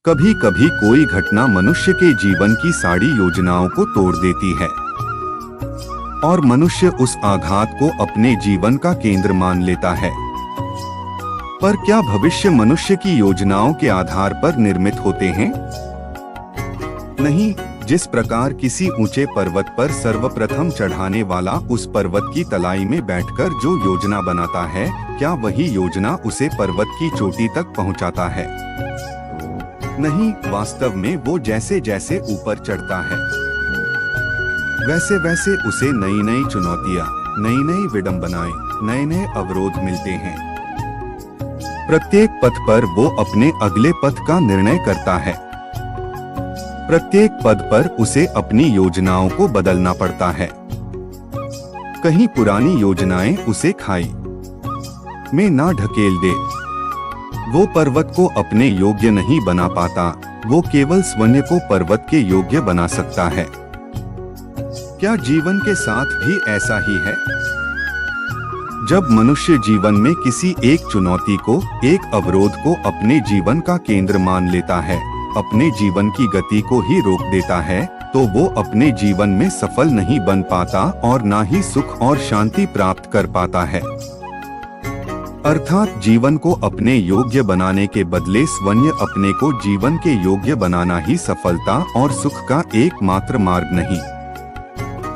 कभी कभी कोई घटना मनुष्य के जीवन की सारी योजनाओं को तोड़ देती है और मनुष्य उस आघात को अपने जीवन का केंद्र मान लेता है। पर क्या भविष्य मनुष्य की योजनाओं के आधार पर निर्मित होते हैं? नहीं। जिस प्रकार किसी ऊंचे पर्वत पर सर्वप्रथम चढ़ाने वाला उस पर्वत की तलाई में बैठकर जो योजना बनाता है, क्या वही योजना उसे पर्वत की चोटी तक पहुंचाता है? नहीं। वास्तव में वो जैसे जैसे ऊपर चढ़ता है, वैसे वैसे उसे नई नई चुनौतियां, नई नई विडंबनाएं, नए नए अवरोध मिलते हैं। प्रत्येक पथ पर वो अपने अगले पथ का निर्णय करता है। प्रत्येक पद पर उसे अपनी योजनाओं को बदलना पड़ता है। कहीं पुरानी योजनाएं उसे खाई में ना ढकेल दे। वो पर्वत को अपने योग्य नहीं बना पाता, वो केवल स्वयं को पर्वत के योग्य बना सकता है। क्या जीवन के साथ भी ऐसा ही है? जब मनुष्य जीवन में किसी एक चुनौती को, एक अवरोध को अपने जीवन का केंद्र मान लेता है, अपने जीवन की गति को ही रोक देता है, तो वो अपने जीवन में सफल नहीं बन पाता और ना ही सुख और शांति प्राप्त कर पाता है। अर्थात जीवन को अपने योग्य बनाने के बदले स्वयं अपने को जीवन के योग्य बनाना ही सफलता और सुख का एकमात्र मार्ग नहीं।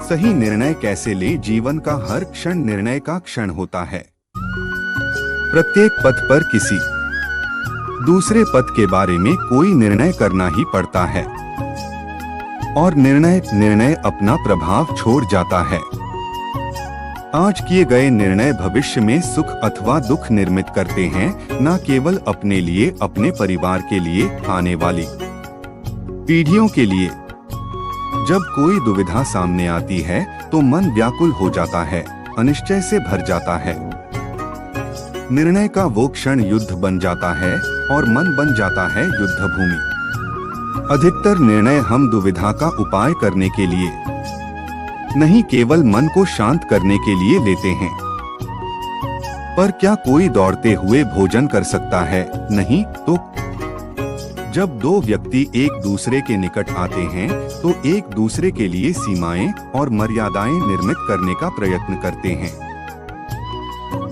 सही निर्णय कैसे ले? जीवन का हर क्षण निर्णय का क्षण होता है। प्रत्येक पथ पर किसी दूसरे पथ के बारे में कोई निर्णय करना ही पड़ता है और निर्णय अपना प्रभाव छोड़ जाता है। आज किए गए निर्णय भविष्य में सुख अथवा दुख निर्मित करते हैं, न केवल अपने लिए, अपने परिवार के लिए, आने वाली पीढ़ियों के लिए। जब कोई दुविधा सामने आती है तो मन व्याकुल हो जाता है, अनिश्चय से भर जाता है। निर्णय का वो क्षण युद्ध बन जाता है और मन बन जाता है युद्ध भूमि। अधिकतर निर्णय हम दुविधा का उपाय करने के लिए नहीं, केवल मन को शांत करने के लिए लेते हैं। पर क्या कोई दौड़ते हुए भोजन कर सकता है? नहीं। तो जब दो व्यक्ति एक दूसरे के निकट आते हैं तो एक दूसरे के लिए सीमाएं और मर्यादाएं निर्मित करने का प्रयत्न करते हैं।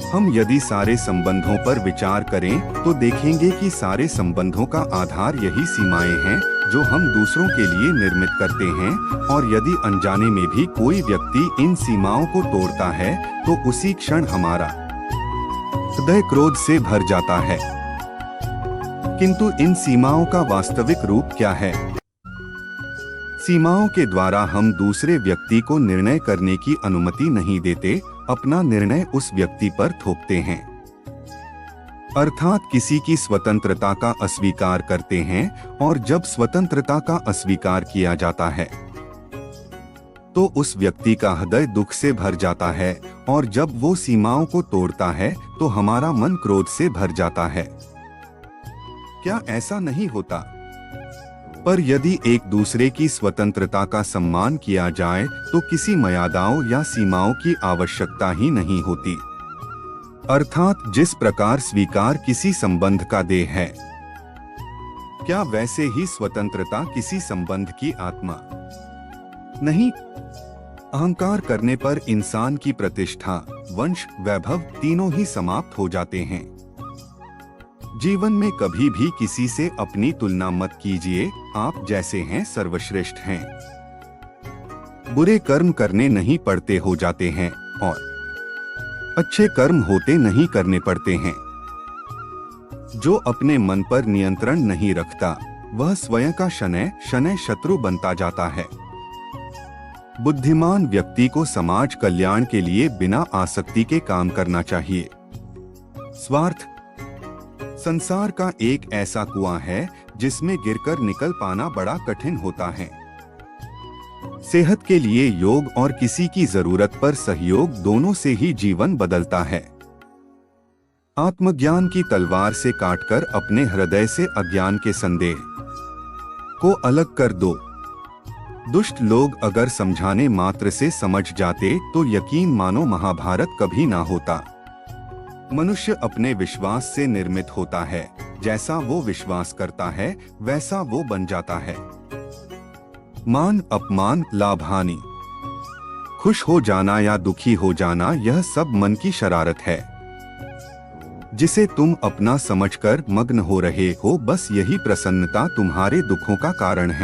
हम यदि सारे संबंधों पर विचार करें तो देखेंगे कि सारे संबंधों का आधार यही सीमाएं हैं जो हम दूसरों के लिए निर्मित करते हैं, और यदि अनजाने में भी कोई व्यक्ति इन सीमाओं को तोड़ता है तो उसी क्षण हमारा हृदय क्रोध से भर जाता है। किंतु इन सीमाओं का वास्तविक रूप क्या है? सीमाओं के द्वारा हम दूसरे व्यक्ति को निर्णय करने की अनुमति नहीं देते, अपना निर्णय उस व्यक्ति पर थोपते हैं। अर्थात किसी की स्वतंत्रता का अस्वीकार करते हैं, और जब स्वतंत्रता का अस्वीकार किया जाता है तो उस व्यक्ति का हृदय दुख से भर जाता है, और जब वो सीमाओं को तोड़ता है तो हमारा मन क्रोध से भर जाता है। क्या ऐसा नहीं होता? पर यदि एक दूसरे की स्वतंत्रता का सम्मान किया जाए तो किसी मर्यादाओं या सीमाओं की आवश्यकता ही नहीं होती। अर्थात जिस प्रकार स्वीकार किसी संबंध का देह है, क्या वैसे ही स्वतंत्रता किसी संबंध की आत्मा नहीं। अहंकार करने पर इंसान की प्रतिष्ठा, वंश, वैभव तीनों ही समाप्त हो जाते हैं। जीवन में कभी भी किसी से अपनी तुलना मत कीजिए, आप जैसे हैं सर्वश्रेष्ठ हैं। बुरे कर्म करने नहीं पड़ते हो जाते हैं और अच्छे कर्म होते नहीं करने पड़ते हैं। जो अपने मन पर नियंत्रण नहीं रखता वह स्वयं का शनैः शत्रु बनता जाता है। बुद्धिमान व्यक्ति को समाज कल्याण के लिए बिना आसक्ति के काम करना चाहिए। स्वार्थ संसार का एक ऐसा कुआं है जिसमें गिरकर निकल पाना बड़ा कठिन होता है। सेहत के लिए योग और किसी की जरूरत पर सहयोग, दोनों से ही जीवन बदलता है। आत्मज्ञान की तलवार से काटकर अपने हृदय से अज्ञान के संदेह को अलग कर दो। दुष्ट लोग अगर समझाने मात्र से समझ जाते तो यकीन मानो महाभारत कभी ना होता। मनुष्य अपने विश्वास से निर्मित होता है। जैसा वो विश्वास करता है वैसा वो बन जाता है। मान अपमान लाभ हानि, खुश हो जाना या दुखी हो जाना, यह सब मन की शरारत है जिसे तुम अपना समझकर मग्न हो रहे हो। बस यही प्रसन्नता तुम्हारे दुखों का कारण है।